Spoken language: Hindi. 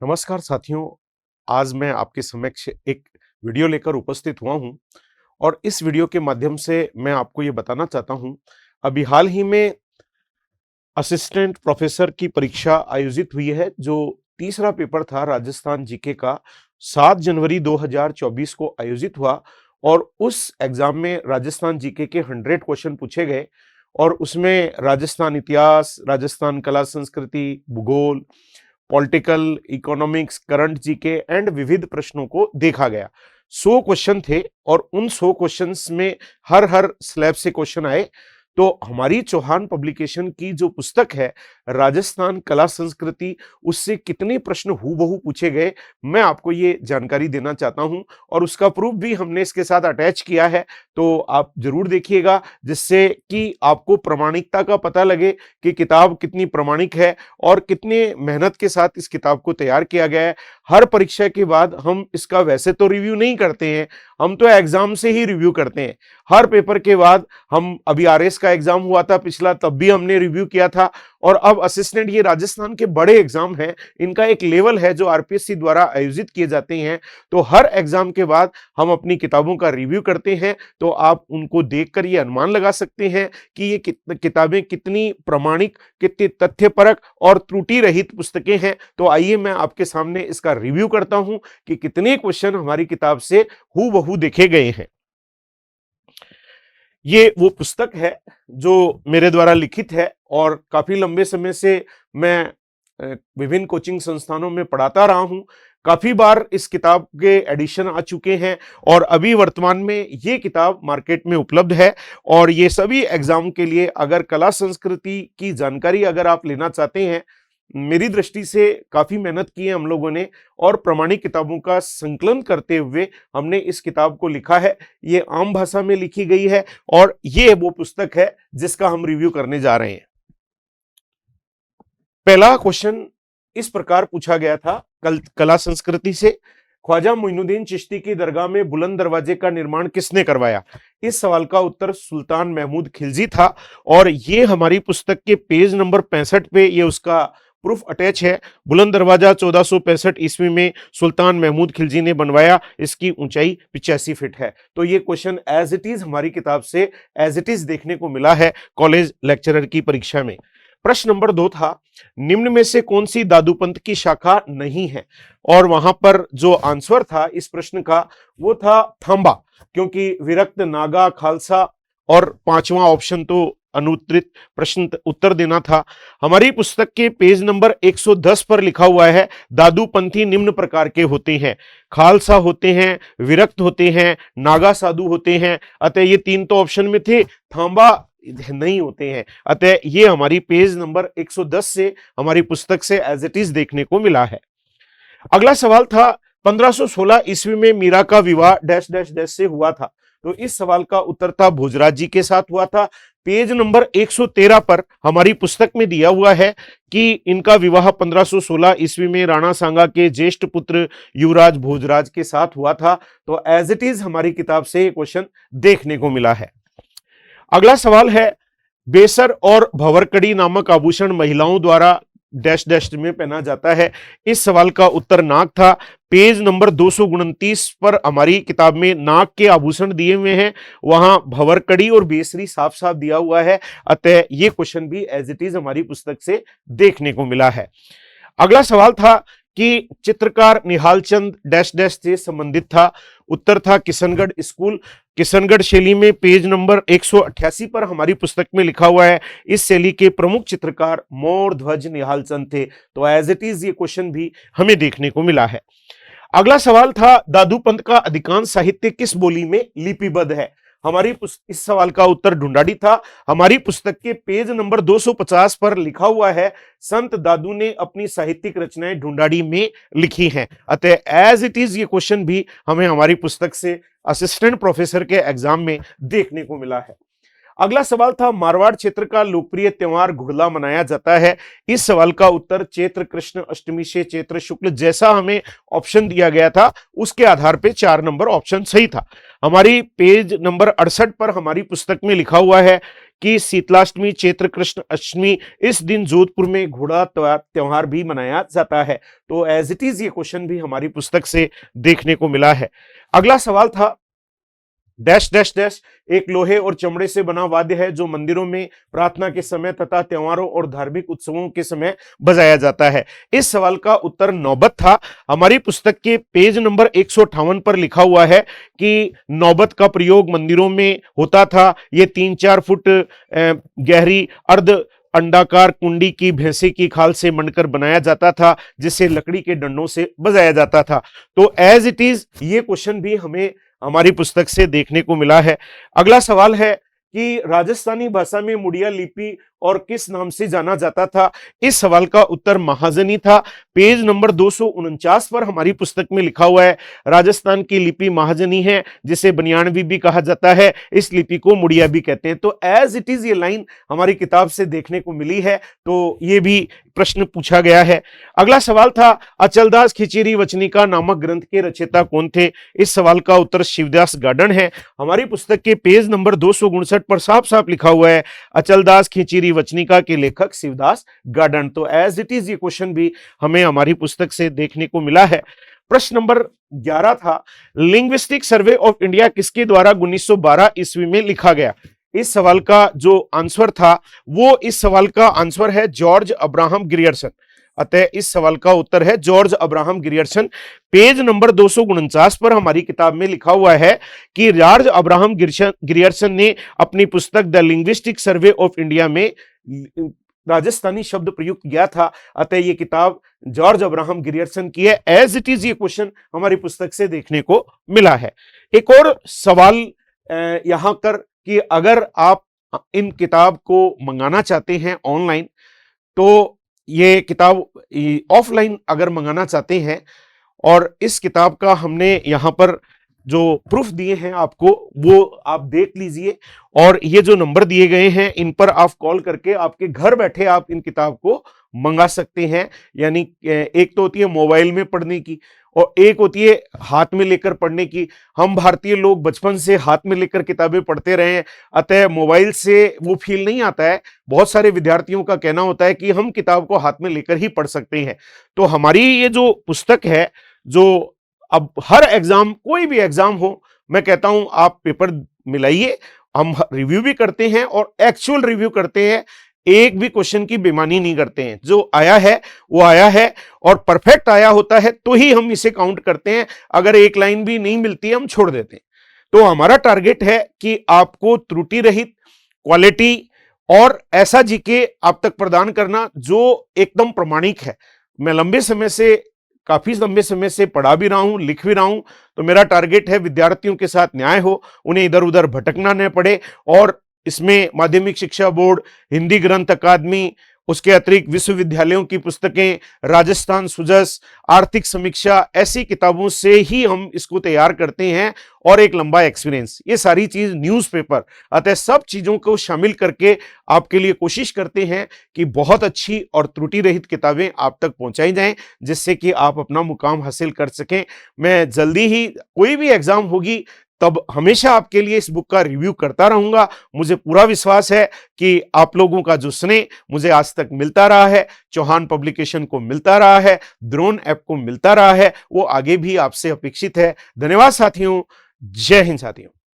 नमस्कार साथियों, आज मैं आपके समक्ष एक वीडियो लेकर उपस्थित हुआ हूं और इस वीडियो के माध्यम से मैं आपको ये बताना चाहता हूं। अभी हाल ही में असिस्टेंट प्रोफेसर की परीक्षा आयोजित हुई है, जो तीसरा पेपर था राजस्थान जीके का 7 जनवरी 2024 को आयोजित हुआ और उस एग्जाम में राजस्थान जीके के 100 क्वेश्चन पूछे गए और उसमें राजस्थान इतिहास, राजस्थान कला संस्कृति, भूगोल, political, economics, current GK and विविध प्रश्नों को देखा गया। 100 क्वेश्चन थे और उन 100 क्वेश्चंस में हर स्लैब से क्वेश्चन आए। तो हमारी चौहान पब्लिकेशन की जो पुस्तक है राजस्थान कला संस्कृति, उससे कितने प्रश्न हूबहू पूछे गए, मैं आपको ये जानकारी देना चाहता हूं और उसका प्रूफ भी हमने इसके साथ अटैच किया है। तो आप जरूर देखिएगा, जिससे कि आपको प्रामाणिकता का पता लगे कि किताब कितनी प्रामाणिक है और कितने मेहनत के साथ इस किताब को तैयार किया गया है। हर परीक्षा के बाद हम इसका वैसे तो रिव्यू नहीं करते हैं, हम तो एग्जाम से ही रिव्यू करते हैं। हर पेपर के बाद हम, अभी आरएस का एग्जाम हुआ था पिछला, तब भी हमने रिव्यू किया था। और अब असिस्टेंट, ये राजस्थान के बड़े एग्जाम हैं, इनका एक लेवल है जो आरपीएससी द्वारा आयोजित किए जाते हैं। तो हर एग्जाम के बाद हम अपनी किताबों का रिव्यू करते हैं। तो आप उनको देखकर ये अनुमान लगा सकते हैं कि ये किताबें कितनी प्रामाणिक, कितनी तथ्यपरक और त्रुटि रहित पुस्तकें हैं। तो आइए मैं आपके सामने इसका रिव्यू करता हूं कि कितने क्वेश्चन हमारी किताब से हूबहू देखे गए हैं। ये वो पुस्तक है जो मेरे द्वारा लिखित है और काफी लंबे समय से मैं विभिन्न कोचिंग संस्थानों में पढ़ाता रहा हूं। काफी बार इस किताब के एडिशन आ चुके हैं और अभी वर्तमान में ये किताब मार्केट में उपलब्ध है। और ये सभी एग्जाम के लिए, अगर कला संस्कृति की जानकारी अगर आप लेना चाहते हैं, मेरी दृष्टि से काफी मेहनत की है हम लोगों ने और प्रामाणिक किताबों का संकलन करते हुए हमने इस किताब को लिखा है। ये आम भाषा में लिखी गई है और ये वो पुस्तक है जिसका हम रिव्यू करने जा रहे हैं। पहला क्वेश्चन इस प्रकार पूछा गया था कला संस्कृति से, ख्वाजा मोइनुद्दीन चिश्ती की दरगाह में बुलंद दरवाजे का निर्माण किसने करवाया? इस सवाल का उत्तर सुल्तान महमूद खिलजी था और ये हमारी पुस्तक के पेज नंबर 65 पे ये उसका प्रूफ अटैच है। बुलंद दरवाजा 1465 ईस्वी में सुल्तान महमूद खिलजी ने बनवाया। इसकी ऊंचाई 85 फीट है। तो ये क्वेश्चन एज इट इज हमारी किताब से एज इट इज देखने को मिला है कॉलेज लेक्चरर की परीक्षा में। प्रश्न नंबर 2 था, निम्न में से कौन सी दादूपंथ की शाखा नहीं है? और वहां पर जो आंसर था इस प्रश्न का वो था थांबा, क्योंकि विरक्त, नागा, खालसा और 5वां ऑप्शन तो अनुत्तरित प्रश्न उत्तर देना था। हमारी पुस्तक के पेज नंबर 110 पर लिखा हुआ है, दादूपंथी निम्न प्रकार के होते हैं, खालसा होते हैं, विरक्त होते हैं, नागा साधु होते हैं। अतः ये 3 तो ऑप्शन में थे, थांबा नहीं होते हैं। अतः ये हमारी पेज नंबर 110 से हमारी पुस्तक से एज इट इज देखने को मिला है। अगला सवाल था, 1516 ईस्वी में मीरा का विवाह डैश डैश डैश से हुआ था। तो इस सवाल का उत्तर था भोजराज जी के साथ हुआ था। पेज नंबर 113 पर हमारी पुस्तक में दिया हुआ है कि इनका विवाह 1516 ईस्वी में राणा सांगा के ज्येष्ठ पुत्र युवराज भोजराज के साथ हुआ था। तो एज इट इज हमारी किताब से ये क्वेश्चन देखने को मिला है। अगला सवाल है, बेसर और भंवरकड़ी नामक आभूषण महिलाओं द्वारा डैश डैश में पहना जाता है। इस सवाल का उत्तर नाक था। पेज नंबर 229 पर हमारी किताब में नाक के आभूषण दिए हुए हैं, वहां भंवरकड़ी और बेसरी साफ साफ दिया हुआ है। अतः ये क्वेश्चन भी एज इट इज हमारी पुस्तक से देखने को मिला है। अगला सवाल था कि चित्रकार निहाल चंद डैश डैश से संबंधित था। उत्तर था किशनगढ़ स्कूल। किशनगढ़ शैली में पेज नंबर 188 पर हमारी पुस्तक में लिखा हुआ है, इस शैली के प्रमुख चित्रकार मोर ध्वज निहाल चंद थे। तो एज इट इज ये क्वेश्चन भी हमें देखने को मिला है। अगला सवाल था, दादूपंथ का अधिकांश साहित्य किस बोली में लिपिबद्ध है? हमारी इस सवाल का उत्तर ढूंढाड़ी था। हमारी पुस्तक के पेज नंबर 250 पर लिखा हुआ है, संत दादू ने अपनी साहित्यिक रचनाएं ढूंढाड़ी में लिखी हैं। अतः एज इट इज ये क्वेश्चन भी हमें हमारी पुस्तक से असिस्टेंट प्रोफेसर के एग्जाम में देखने को मिला है। अगला सवाल था, मारवाड़ क्षेत्र का लोकप्रिय त्योहार घुड़ला मनाया जाता है। इस सवाल का उत्तर चैत्र कृष्ण अष्टमी से चैत्र शुक्ल, जैसा हमें ऑप्शन दिया गया था उसके आधार पे 4 नंबर ऑप्शन सही था। हमारी पेज नंबर 68 पर हमारी पुस्तक में लिखा हुआ है कि शीतलाष्टमी, चैत्र कृष्ण अष्टमी, इस दिन जोधपुर में घोड़ा त्योहार भी मनाया जाता है। तो एज इट इज ये क्वेश्चन भी हमारी पुस्तक से देखने को मिला है। अगला सवाल था डैश डैश डैश एक लोहे और चमड़े से बना वाद्य है जो मंदिरों में प्रार्थना के समय तथा त्योहारों और धार्मिक उत्सवों के समय बजाया जाता है। इस सवाल का उत्तर नौबत था। हमारी पुस्तक के पेज नंबर 158 पर लिखा हुआ है कि नौबत का प्रयोग मंदिरों में होता था। ये 3-4 फुट गहरी अर्ध अंडाकार कुंडी की भैंसे की खाल से मंडकर बनाया जाता था, जिसे लकड़ी के डंडों से बजाया जाता था। तो एज इट इज ये क्वेश्चन भी हमें हमारी पुस्तक से देखने को मिला है। अगला सवाल है कि राजस्थानी भाषा में मुड़िया लिपि और किस नाम से जाना जाता था। इस सवाल का उत्तर महाजनी था। पेज नंबर 249 पर हमारी पुस्तक में लिखा हुआ है राजस्थान की लिपि महाजनी है, जिसे बनियानवी भी कहा जाता है। इस लिपि को मुड़िया भी कहते हैं। तो एज इट इज ये लाइन हमारी किताब से देखने को मिली है। तो ये भी प्रश्न पूछा गया है। अगला सवाल था अचलदास खिचेरी वचनिका नामक ग्रंथ के रचयिता कौन थे। इस सवाल का उत्तर शिवदास गार्डन है। हमारी पुस्तक के पेज नंबर 259 पर साफ साफ लिखा हुआ है अचलदास खिचेरी वचनिका के लेखक शिवदास गार्डन। तो एज इट इज ये क्वेश्चन भी हमें हमारी पुस्तक से देखने को मिला है। प्रश्न नंबर 11 था लिंग्विस्टिक सर्वे ऑफ इंडिया किसके द्वारा 1912 ईस्वी में लिखा गया। इस सवाल का जो आंसर था वो इस सवाल का आंसर है जॉर्ज अब्राहम ग्रियर्सन। अतः इस सवाल का उत्तर है George Abraham Grierson. Page number 249 पर हमारी किताब में लिखा हुआ है कि जॉर्ज अब्राहम ग्रियर्सन ने अपनी पुस्तक the linguistic survey of India में राजस्थानी शब्द प्रयुक्त किया था। अतः ये किताब जॉर्ज अब्राहम ग्रियर्सन की है। एज इट इज ये क्वेश्चन हमारी पुस्तक से देखने को मिला है। एक और सवाल यहां कर कि अगर आप इन किताब को मंगाना चाहते हैं ऑनलाइन, तो ये किताब ऑफलाइन अगर मंगाना चाहते हैं, और इस किताब का हमने यहाँ पर जो प्रूफ दिए हैं आपको वो आप देख लीजिए, और ये जो नंबर दिए गए हैं इन पर आप कॉल करके आपके घर बैठे आप इन किताब को मंगा सकते हैं। यानी एक तो होती है मोबाइल में पढ़ने की और एक होती है हाथ में लेकर पढ़ने की। हम भारतीय लोग बचपन से हाथ में लेकर किताबें पढ़ते रहे हैं, अतः मोबाइल से वो फील नहीं आता है। बहुत सारे विद्यार्थियों का कहना होता है कि हम किताब को हाथ में लेकर ही पढ़ सकते हैं। तो हमारी ये जो पुस्तक है, जो अब हर एग्जाम, कोई भी एग्जाम हो, मैं कहता हूं आप पेपर मिलाइए। हम रिव्यू भी करते हैं और एक्चुअल रिव्यू करते हैं, एक भी क्वेश्चन की बेईमानी नहीं करते हैं। जो आया है वो आया है और परफेक्ट आया होता है तो ही हम इसे काउंट करते हैं। अगर एक लाइन भी नहीं मिलती है हम छोड़ देते हैं। तो हमारा टारगेट है कि आपको त्रुटि रहित, क्वालिटी और ऐसा जीके आप तक प्रदान करना जो एकदम प्रमाणिक है। मैं काफी लंबे समय से पढ़ा भी रहा हूं, लिख भी रहा हूं, तो मेरा टारगेट है विद्यार्थियों के साथ न्याय हो, उन्हें इधर उधर भटकना न पड़े। और इसमें माध्यमिक शिक्षा बोर्ड, हिंदी ग्रंथ अकादमी, उसके अतिरिक्त विश्वविद्यालयों की पुस्तकें, राजस्थान सुजस, आर्थिक समीक्षा, ऐसी किताबों से ही हम इसको तैयार करते हैं। और एक लंबा एक्सपीरियंस, ये सारी चीज न्यूज़पेपर, अतः सब चीजों को शामिल करके आपके लिए कोशिश करते हैं कि बहुत अच्छी और त्रुटि रहित किताबें आप तक पहुंचाई जाएं, जिससे कि आप अपना मुकाम हासिल कर सकें। मैं जल्दी ही कोई भी एग्जाम होगी तब हमेशा आपके लिए इस बुक का रिव्यू करता रहूंगा। मुझे पूरा विश्वास है कि आप लोगों का जो स्नेह मुझे आज तक मिलता रहा है, चौहान पब्लिकेशन को मिलता रहा है, द्रोण ऐप को मिलता रहा है, वो आगे भी आपसे अपेक्षित है। धन्यवाद साथियों। जय हिंद साथियों।